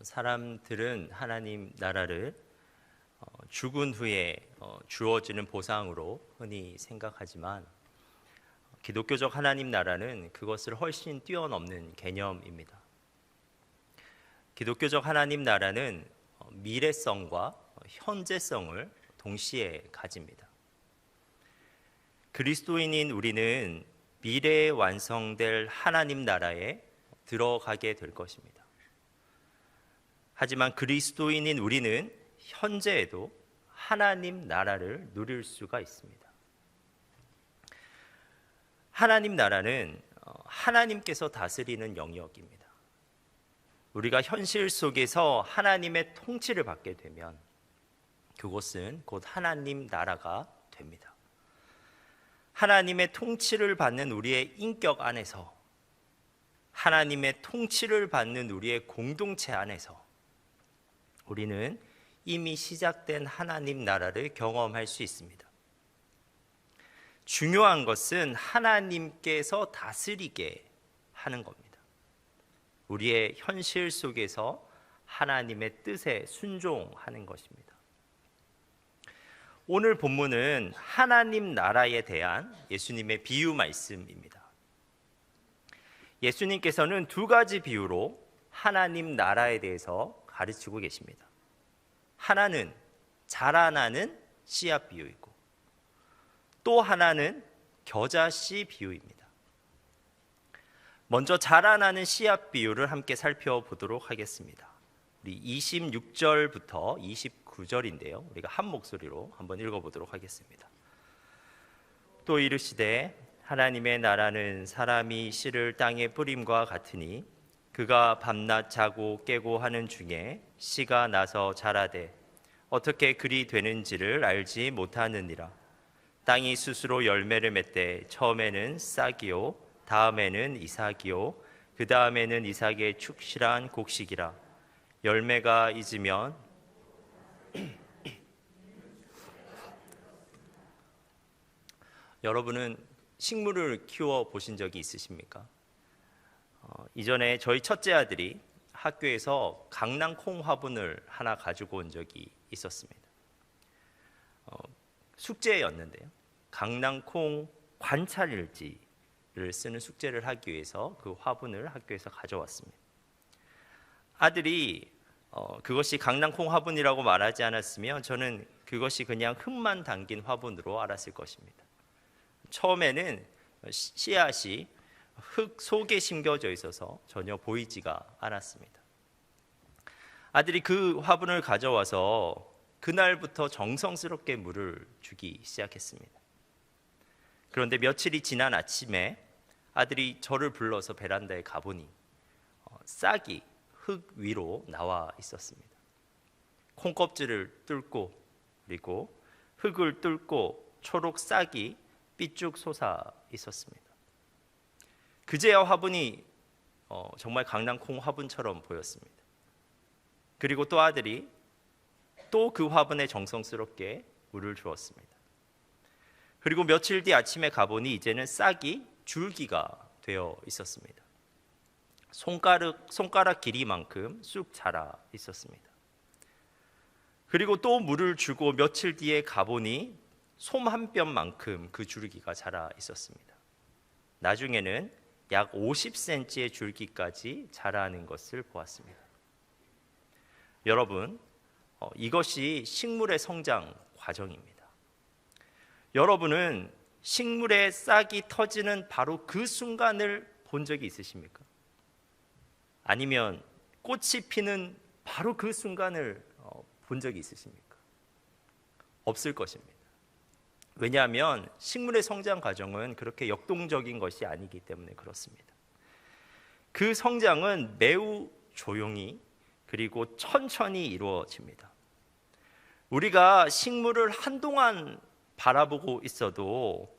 사람들은 하나님 나라를 죽은 후에 주어지는 보상으로 흔히 생각하지만 기독교적 하나님 나라는 그것을 훨씬 뛰어넘는 개념입니다. 기독교적 하나님 나라는 미래성과 현재성을 동시에 가집니다. 그리스도인인 우리는 미래에 완성될 하나님 나라에 들어가게 될 것입니다. 하지만 그리스도인인 우리는 현재에도 하나님 나라를 누릴 수가 있습니다. 하나님 나라는 하나님께서 다스리는 영역입니다. 우리가 현실 속에서 하나님의 통치를 받게 되면 그곳은 곧 하나님 나라가 됩니다. 하나님의 통치를 받는 우리의 인격 안에서, 하나님의 통치를 받는 우리의 공동체 안에서 우리는 이미 시작된 하나님 나라를 경험할 수 있습니다. 중요한 것은 하나님께서 다스리게 하는 겁니다. 우리의 현실 속에서 하나님의 뜻에 순종하는 것입니다. 오늘 본문은 하나님 나라에 대한 예수님의 비유 말씀입니다. 예수님께서는 두 가지 비유로 하나님 나라에 대해서 가르치고 계십니다. 하나는 자라나는 씨앗 비유이고 또 하나는 겨자씨 비유입니다. 먼저 자라나는 씨앗 비유를 함께 살펴보도록 하겠습니다. 우리 26절부터 29절인데요. 우리가 한 목소리로 한번 읽어보도록 하겠습니다. 또 이르시되 하나님의 나라는 사람이 씨를 땅에 뿌림과 같으니 그가 밤낮 자고 깨고 하는 중에 씨가 나서 자라되 어떻게 그리 되는지를 알지 못하느니라. 땅이 스스로 열매를 맺되 처음에는 싹이요 다음에는 이삭이요 그 다음에는 이삭의 축실한 곡식이라. 열매가 잊으면 여러분은 식물을 키워 보신 적이 있으십니까? 이전에 저희 첫째 아들이 학교에서 강낭콩 화분을 하나 가지고 온 적이 있었습니다. 숙제였는데요. 강낭콩 관찰일지를 쓰는 숙제를 하기 위해서 그 화분을 학교에서 가져왔습니다. 아들이 그것이 강낭콩 화분이라고 말하지 않았으면 저는 그것이 그냥 흙만 담긴 화분으로 알았을 것입니다. 처음에는 씨앗이 흙 속에 심겨져 있어서 전혀 보이지가 않았습니다. 아들이 그 화분을 가져와서 그날부터 정성스럽게 물을 주기 시작했습니다. 그런데 며칠이 지난 아침에 아들이 저를 불러서 베란다에 가보니 싹이 흙 위로 나와 있었습니다. 콩껍질을 뚫고 그리고 흙을 뚫고 초록 싹이 삐쭉 솟아 있었습니다. 그제야 화분이 정말 강낭콩 화분처럼 보였습니다. 그리고 또 아들이 또 그 화분에 정성스럽게 물을 주었습니다. 그리고 며칠 뒤 아침에 가보니 이제는 싹이 줄기가 되어 있었습니다. 손가락 길이만큼 쑥 자라 있었습니다. 그리고 또 물을 주고 며칠 뒤에 가보니 솜 한 뼘만큼 그 줄기가 자라 있었습니다. 나중에는 약 50cm의 줄기까지 자라는 것을 보았습니다. 여러분, 이것이 식물의 성장 과정입니다. 여러분은 식물의 싹이 터지는 바로 그 순간을 본 적이 있으십니까? 아니면 꽃이 피는 바로 그 순간을 본 적이 있으십니까? 없을 것입니다. 왜냐하면 식물의 성장 과정은 그렇게 역동적인 것이 아니기 때문에 그렇습니다. 그 성장은 매우 조용히 그리고 천천히 이루어집니다. 우리가 식물을 한동안 바라보고 있어도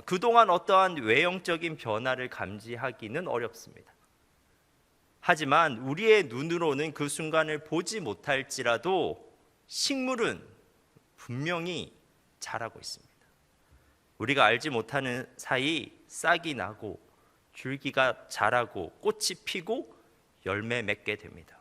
그동안 어떠한 외형적인 변화를 감지하기는 어렵습니다. 하지만 우리의 눈으로는 그 순간을 보지 못할지라도 식물은 분명히 자라고 있습니다. 우리가 알지 못하는 사이 싹이 나고 줄기가 자라고 꽃이 피고 열매 맺게 됩니다.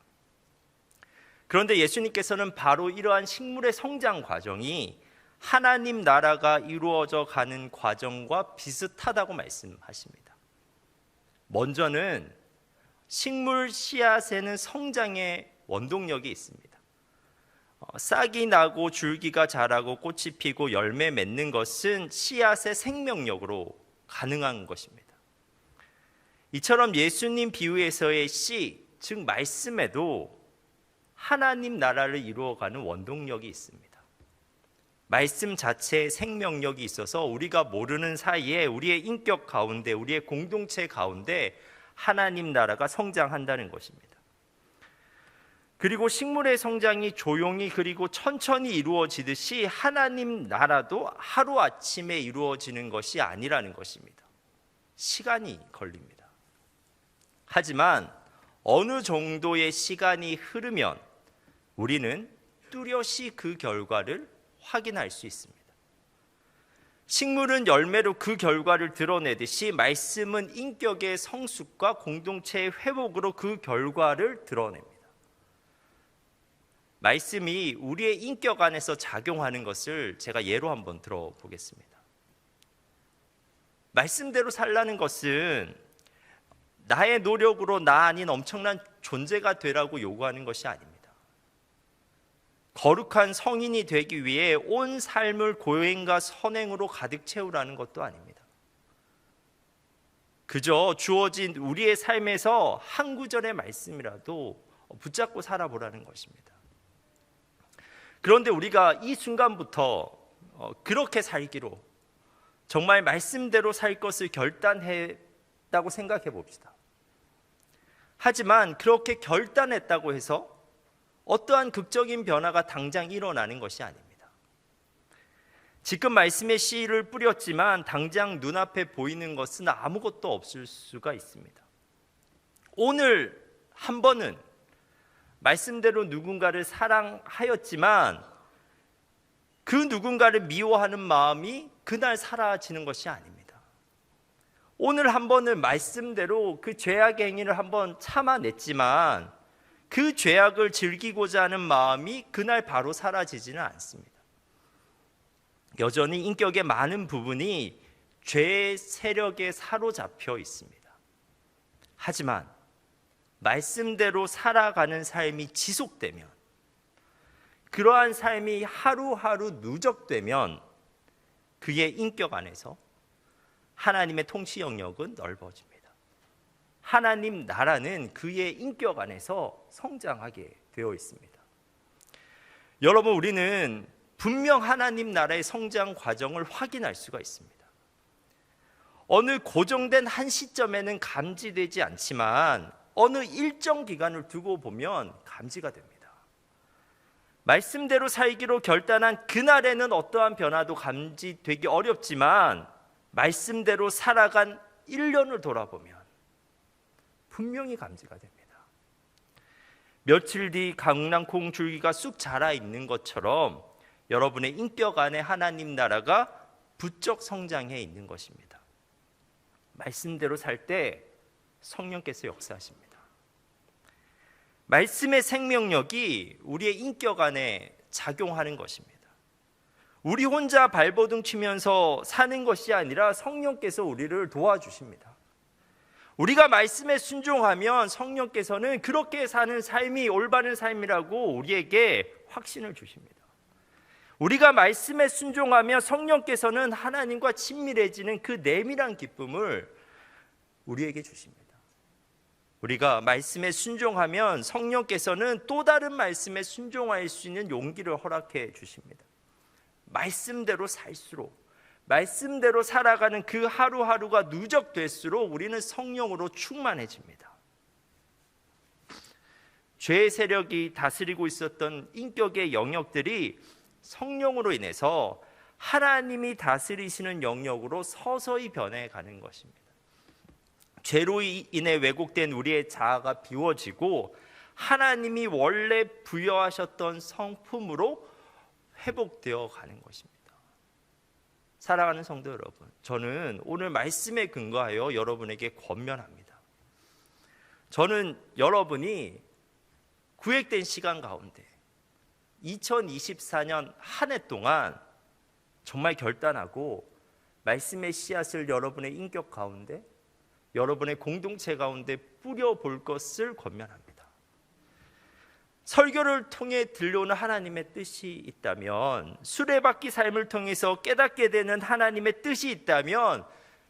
그런데 예수님께서는 바로 이러한 식물의 성장 과정이 하나님 나라가 이루어져 가는 과정과 비슷하다고 말씀하십니다. 먼저는 식물 씨앗에는 성장의 원동력이 있습니다. 싹이 나고 줄기가 자라고 꽃이 피고 열매 맺는 것은 씨앗의 생명력으로 가능한 것입니다. 이처럼 예수님 비유에서의 씨, 즉 말씀에도 하나님 나라를 이루어가는 원동력이 있습니다. 말씀 자체에 생명력이 있어서 우리가 모르는 사이에 우리의 인격 가운데, 우리의 공동체 가운데 하나님 나라가 성장한다는 것입니다. 그리고 식물의 성장이 조용히 그리고 천천히 이루어지듯이 하나님 나라도 하루아침에 이루어지는 것이 아니라는 것입니다. 시간이 걸립니다. 하지만 어느 정도의 시간이 흐르면 우리는 뚜렷이 그 결과를 확인할 수 있습니다. 식물은 열매로 그 결과를 드러내듯이 말씀은 인격의 성숙과 공동체의 회복으로 그 결과를 드러냅니다. 말씀이 우리의 인격 안에서 작용하는 것을 제가 예로 한번 들어보겠습니다. 말씀대로 살라는 것은 나의 노력으로 나 아닌 엄청난 존재가 되라고 요구하는 것이 아닙니다. 거룩한 성인이 되기 위해 온 삶을 고행과 선행으로 가득 채우라는 것도 아닙니다. 그저 주어진 우리의 삶에서 한 구절의 말씀이라도 붙잡고 살아보라는 것입니다. 그런데 우리가 이 순간부터 그렇게 살기로 정말 말씀대로 살 것을 결단했다고 생각해 봅시다. 하지만 그렇게 결단했다고 해서 어떠한 극적인 변화가 당장 일어나는 것이 아닙니다. 지금 말씀의 씨를 뿌렸지만 당장 눈앞에 보이는 것은 아무것도 없을 수가 있습니다. 오늘 한 번은 말씀대로 누군가를 사랑하였지만 그 누군가를 미워하는 마음이 그날 사라지는 것이 아닙니다. 오늘 한 번은 말씀대로 그 죄악의 행위를 한번 참아냈지만 그 죄악을 즐기고자 하는 마음이 그날 바로 사라지지는 않습니다. 여전히 인격의 많은 부분이 죄의 세력에 사로잡혀 있습니다. 하지만 말씀대로 살아가는 삶이 지속되면, 그러한 삶이 하루하루 누적되면 그의 인격 안에서 하나님의 통치 영역은 넓어집니다. 하나님 나라는 그의 인격 안에서 성장하게 되어 있습니다. 여러분, 우리는 분명 하나님 나라의 성장 과정을 확인할 수가 있습니다. 어느 고정된 한 시점에는 감지되지 않지만 어느 일정 기간을 두고 보면 감지가 됩니다. 말씀대로 살기로 결단한 그날에는 어떠한 변화도 감지되기 어렵지만 말씀대로 살아간 1년을 돌아보면 분명히 감지가 됩니다. 며칠 뒤 강낭콩 줄기가 쑥 자라 있는 것처럼 여러분의 인격 안에 하나님 나라가 부쩍 성장해 있는 것입니다. 말씀대로 살 때 성령께서 역사하십니다. 말씀의 생명력이 우리의 인격 안에 작용하는 것입니다. 우리 혼자 발버둥 치면서 사는 것이 아니라 성령께서 우리를 도와주십니다. 우리가 말씀에 순종하면 성령께서는 그렇게 사는 삶이 올바른 삶이라고 우리에게 확신을 주십니다. 우리가 말씀에 순종하면 성령께서는 하나님과 친밀해지는 그 내밀한 기쁨을 우리에게 주십니다. 우리가 말씀에 순종하면 성령께서는 또 다른 말씀에 순종할 수 있는 용기를 허락해 주십니다. 말씀대로 살수록, 말씀대로 살아가는 그 하루하루가 누적될수록 우리는 성령으로 충만해집니다. 죄의 세력이 다스리고 있었던 인격의 영역들이 성령으로 인해서 하나님이 다스리시는 영역으로 서서히 변해가는 것입니다. 죄로 인해 왜곡된 우리의 자아가 비워지고 하나님이 원래 부여하셨던 성품으로 회복되어 가는 것입니다. 사랑하는 성도 여러분, 저는 오늘 말씀에 근거하여 여러분에게 권면합니다. 저는 여러분이 구획된 시간 가운데 2024년 한 해 동안 정말 결단하고 말씀의 씨앗을 여러분의 인격 가운데, 여러분의 공동체 가운데 뿌려볼 것을 권면합니다. 설교를 통해 들려오는 하나님의 뜻이 있다면, 수레바퀴 삶을 통해서 깨닫게 되는 하나님의 뜻이 있다면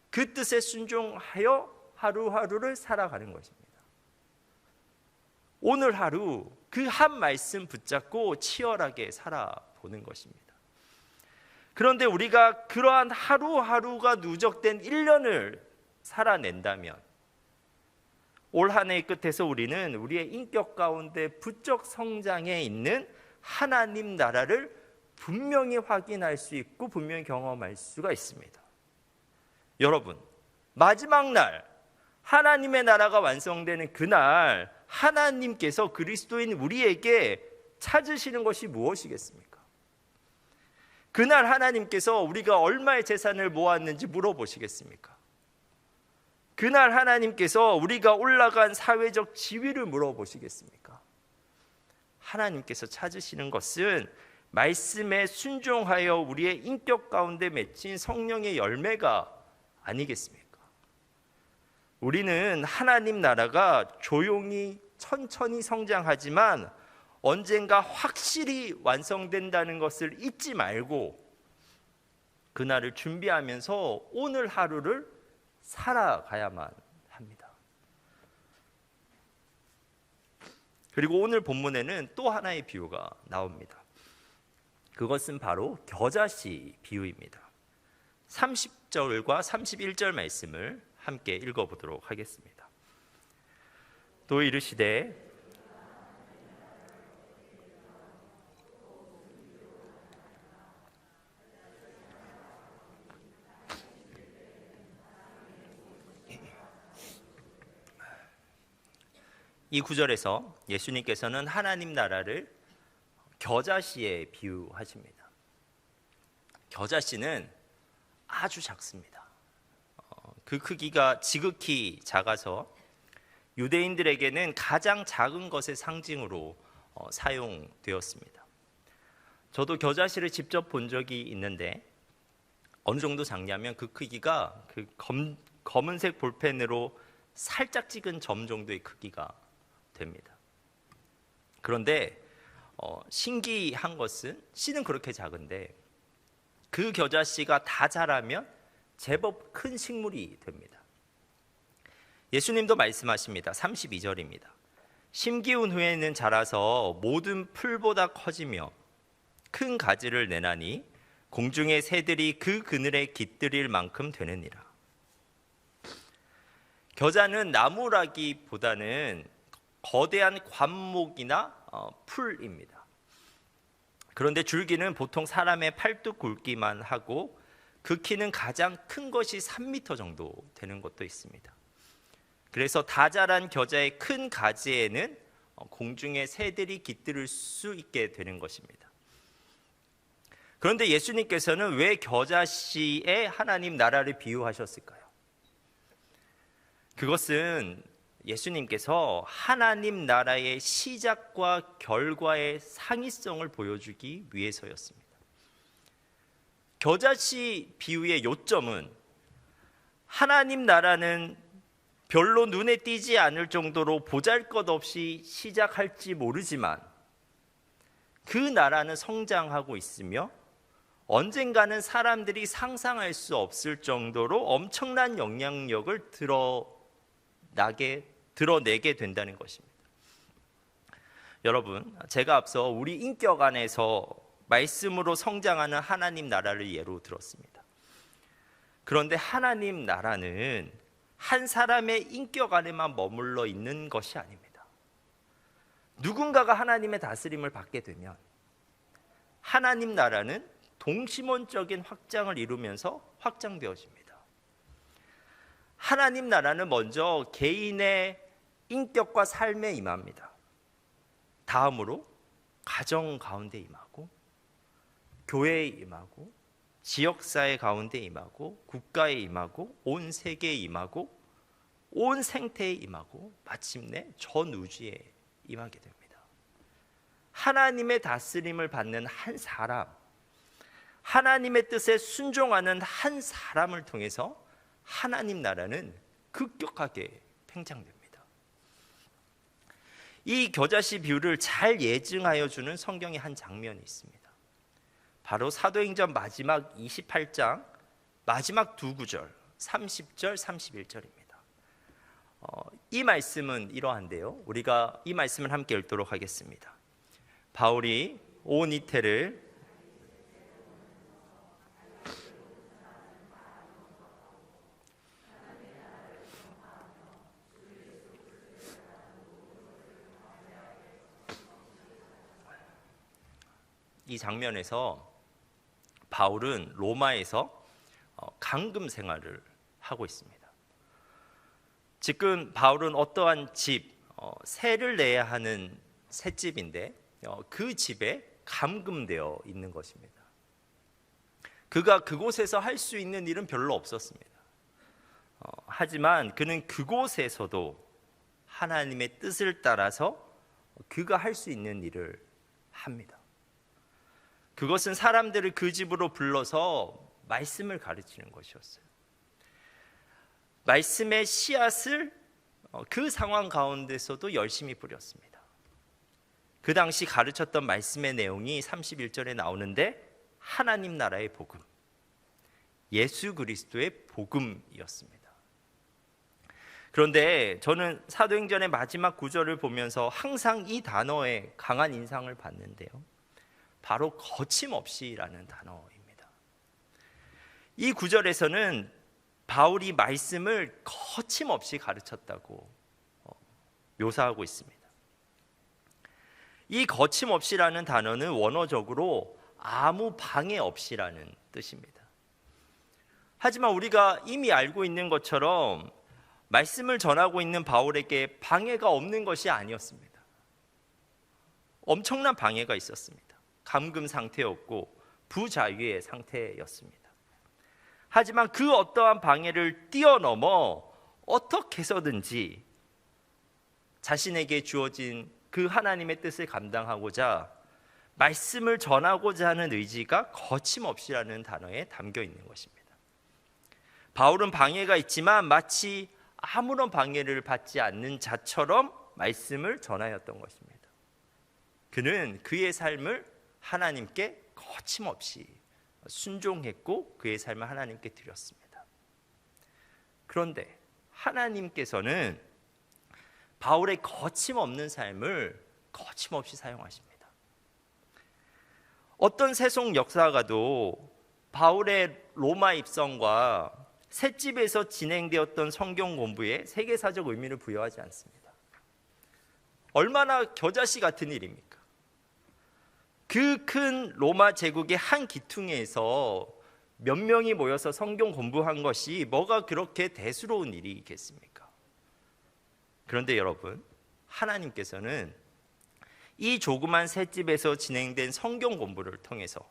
그 뜻에 순종하여 하루하루를 살아가는 것입니다. 오늘 하루 그 한 말씀 붙잡고 치열하게 살아보는 것입니다. 그런데 우리가 그러한 하루하루가 누적된 1년을 살아낸다면 올 한 해의 끝에서 우리는 우리의 인격 가운데 부쩍 성장해 있는 하나님 나라를 분명히 확인할 수 있고 분명히 경험할 수가 있습니다. 여러분, 마지막 날 하나님의 나라가 완성되는 그날 하나님께서 그리스도인 우리에게 찾으시는 것이 무엇이겠습니까? 그날 하나님께서 우리가 얼마의 재산을 모았는지 물어보시겠습니까? 그날 하나님께서 우리가 올라간 사회적 지위를 물어보시겠습니까? 하나님께서 찾으시는 것은 말씀에 순종하여 우리의 인격 가운데 맺힌 성령의 열매가 아니겠습니까? 우리는 하나님 나라가 조용히 천천히 성장하지만 언젠가 확실히 완성된다는 것을 잊지 말고 그날을 준비하면서 오늘 하루를 살아가야만 합니다. 그리고 오늘 본문에는 또 하나의 비유가 나옵니다. 그것은 바로 겨자씨 비유입니다. 30절과 31절 말씀을 함께 읽어보도록 하겠습니다. 또 이르시되 이 구절에서 예수님께서는 하나님 나라를 겨자씨에 비유하십니다. 겨자씨는 아주 작습니다. 그 크기가 지극히 작아서 유대인들에게는 가장 작은 것의 상징으로 사용되었습니다. 저도 겨자씨를 직접 본 적이 있는데 어느 정도 작냐면 그 크기가 그 검은색 볼펜으로 살짝 찍은 점 정도의 크기가 됩니다. 그런데 신기한 것은 씨는 그렇게 작은데 그 겨자씨가 다 자라면 제법 큰 식물이 됩니다. 예수님도 말씀하십니다. 32절입니다. 심기운 후에는 자라서 모든 풀보다 커지며 큰 가지를 내나니 공중의 새들이 그 그늘에 깃들일 만큼 되느니라. 겨자는 나무라기보다는 거대한 관목이나 풀입니다. 그런데 줄기는 보통 사람의 팔뚝 굵기만 하고 그 키는 가장 큰 것이 3m 정도 되는 것도 있습니다. 그래서 다 자란 겨자의 큰 가지에는 공중의 새들이 깃들을 수 있게 되는 것입니다. 그런데 예수님께서는 왜 겨자씨에 하나님 나라를 비유하셨을까요? 그것은 예수님께서 하나님 나라의 시작과 결과의 상이성을 보여주기 위해서였습니다. 겨자씨 비유의 요점은 하나님 나라는 별로 눈에 띄지 않을 정도로 보잘것없이 시작할지 모르지만 그 나라는 성장하고 있으며 언젠가는 사람들이 상상할 수 없을 정도로 엄청난 영향력을 드러내게 된다는 것입니다. 여러분, 제가 앞서 우리 인격 안에서 말씀으로 성장하는 하나님 나라를 예로 들었습니다. 그런데 하나님 나라는 한 사람의 인격 안에만 머물러 있는 것이 아닙니다. 누군가가 하나님의 다스림을 받게 되면 하나님 나라는 동시몬적인 확장을 이루면서 확장되어집니다. 하나님 나라는 먼저 개인의 인격과 삶에 임합니다. 다음으로 가정 가운데 임하고 교회에 임하고 지역사회 가운데 임하고 국가에 임하고 온 세계에 임하고 온 생태에 임하고 마침내 전 우주에 임하게 됩니다. 하나님의 다스림을 받는 한 사람, 하나님의 뜻에 순종하는 한 사람을 통해서 하나님 나라는 급격하게 팽창됩니다. 이 겨자씨 비유를 잘 예증하여 주는 성경의 한 장면이 있습니다. 바로 사도행전 마지막 28장 마지막 두 구절 30절 31절입니다. 이 말씀은 이러한데요, 우리가 이 말씀을 함께 읽도록 하겠습니다. 바울이 온 이태를 이 장면에서 바울은 로마에서 감금 생활을 하고 있습니다. 지금 바울은 어떠한 집, 세를 내야 하는 셋집인데 그 집에 감금되어 있는 것입니다. 그가 그곳에서 할 수 있는 일은 별로 없었습니다. 하지만 그는 그곳에서도 하나님의 뜻을 따라서 그가 할 수 있는 일을 합니다. 그것은 사람들을 그 집으로 불러서 말씀을 가르치는 것이었어요. 말씀의 씨앗을 그 상황 가운데서도 열심히 뿌렸습니다. 그 당시 가르쳤던 말씀의 내용이 31절에 나오는데 하나님 나라의 복음, 예수 그리스도의 복음이었습니다. 그런데 저는 사도행전의 마지막 구절을 보면서 항상 이 단어에 강한 인상을 받는데요, 바로 거침없이라는 단어입니다. 이 구절에서는 바울이 말씀을 거침없이 가르쳤다고 묘사하고 있습니다. 이 거침없이라는 단어는 원어적으로 아무 방해 없이라는 뜻입니다. 하지만 우리가 이미 알고 있는 것처럼 말씀을 전하고 있는 바울에게 방해가 없는 것이 아니었습니다. 엄청난 방해가 있었습니다. 감금 상태였고 부자유의 상태였습니다. 하지만 그 어떠한 방해를 뛰어넘어 어떻게 해서든지 자신에게 주어진 그 하나님의 뜻을 감당하고자 말씀을 전하고자 하는 의지가 거침없이라는 단어에 담겨 있는 것입니다. 바울은 방해가 있지만 마치 아무런 방해를 받지 않는 자처럼 말씀을 전하였던 것입니다. 그는 그의 삶을 하나님께 거침없이 순종했고 그의 삶을 하나님께 드렸습니다. 그런데 하나님께서는 바울의 거침없는 삶을 거침없이 사용하십니다. 어떤 세속 역사가도 바울의 로마 입성과 셋집에서 진행되었던 성경 공부에 세계사적 의미를 부여하지 않습니다. 얼마나 겨자씨 같은 일입니까? 그 큰 로마 제국의 한 기퉁에서 몇 명이 모여서 성경 공부한 것이 뭐가 그렇게 대수로운 일이겠습니까? 그런데 여러분, 하나님께서는 이 조그만 셋집에서 진행된 성경 공부를 통해서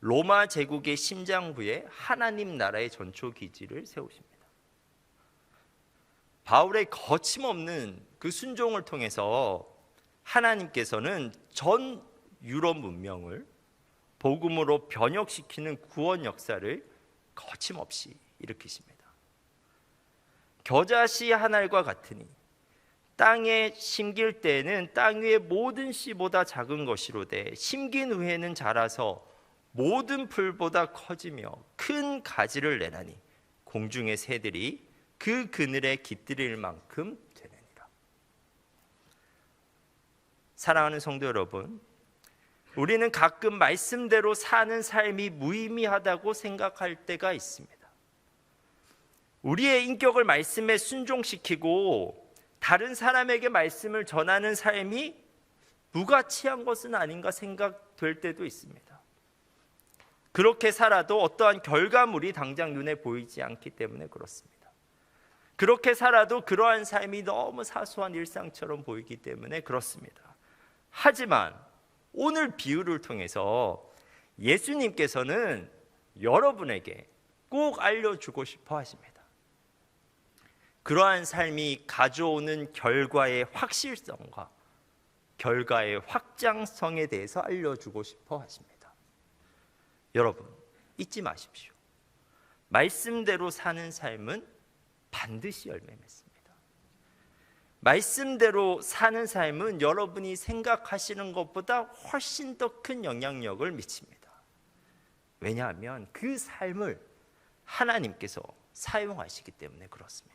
로마 제국의 심장부에 하나님 나라의 전초 기지를 세우십니다. 바울의 거침없는 그 순종을 통해서 하나님께서는 전 유럽 문명을 복음으로 변혁시키는 구원 역사를 거침없이 일으키십니다. 겨자씨 한 알과 같으니 땅에 심길 때에는 땅 위의 모든 씨보다 작은 것이로되 심긴 후에는 자라서 모든 풀보다 커지며 큰 가지를 내나니 공중의 새들이 그 그늘에 깃들일 만큼 되느니라. 사랑하는 성도 여러분, 우리는 가끔 말씀대로 사는 삶이 무의미하다고 생각할 때가 있습니다. 우리의 인격을 말씀에 순종시키고 다른 사람에게 말씀을 전하는 삶이 무가치한 것은 아닌가 생각될 때도 있습니다. 그렇게 살아도 어떠한 결과물이 당장 눈에 보이지 않기 때문에 그렇습니다. 그렇게 살아도 그러한 삶이 너무 사소한 일상처럼 보이기 때문에 그렇습니다. 하지만 오늘 비유를 통해서 예수님께서는 여러분에게 꼭 알려주고 싶어 하십니다. 그러한 삶이 가져오는 결과의 확실성과 결과의 확장성에 대해서 알려주고 싶어 하십니다. 여러분, 잊지 마십시오. 말씀대로 사는 삶은 반드시 열매 맺습니다. 말씀대로 사는 삶은 여러분이 생각하시는 것보다 훨씬 더 큰 영향력을 미칩니다. 왜냐하면 그 삶을 하나님께서 사용하시기 때문에 그렇습니다.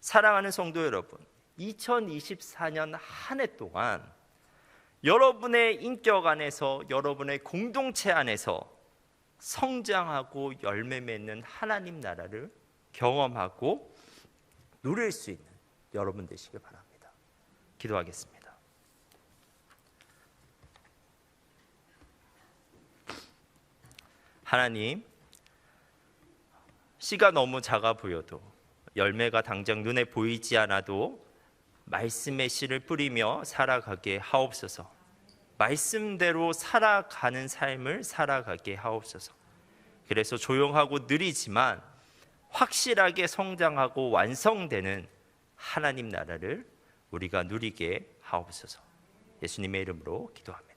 사랑하는 성도 여러분, 2024년 한 해 동안 여러분의 인격 안에서, 여러분의 공동체 안에서 성장하고 열매 맺는 하나님 나라를 경험하고 누릴 수 있는 여러분 되시길 바랍니다. 기도하겠습니다. 하나님, 씨가 너무 작아 보여도, 열매가 당장 눈에 보이지 않아도 말씀의 씨를 뿌리며 살아가게 하옵소서. 말씀대로 살아가는 삶을 살아가게 하옵소서. 그래서 조용하고 느리지만 확실하게 성장하고 완성되는 하나님 나라를 우리가 누리게 하옵소서. 예수님의 이름으로 기도합니다.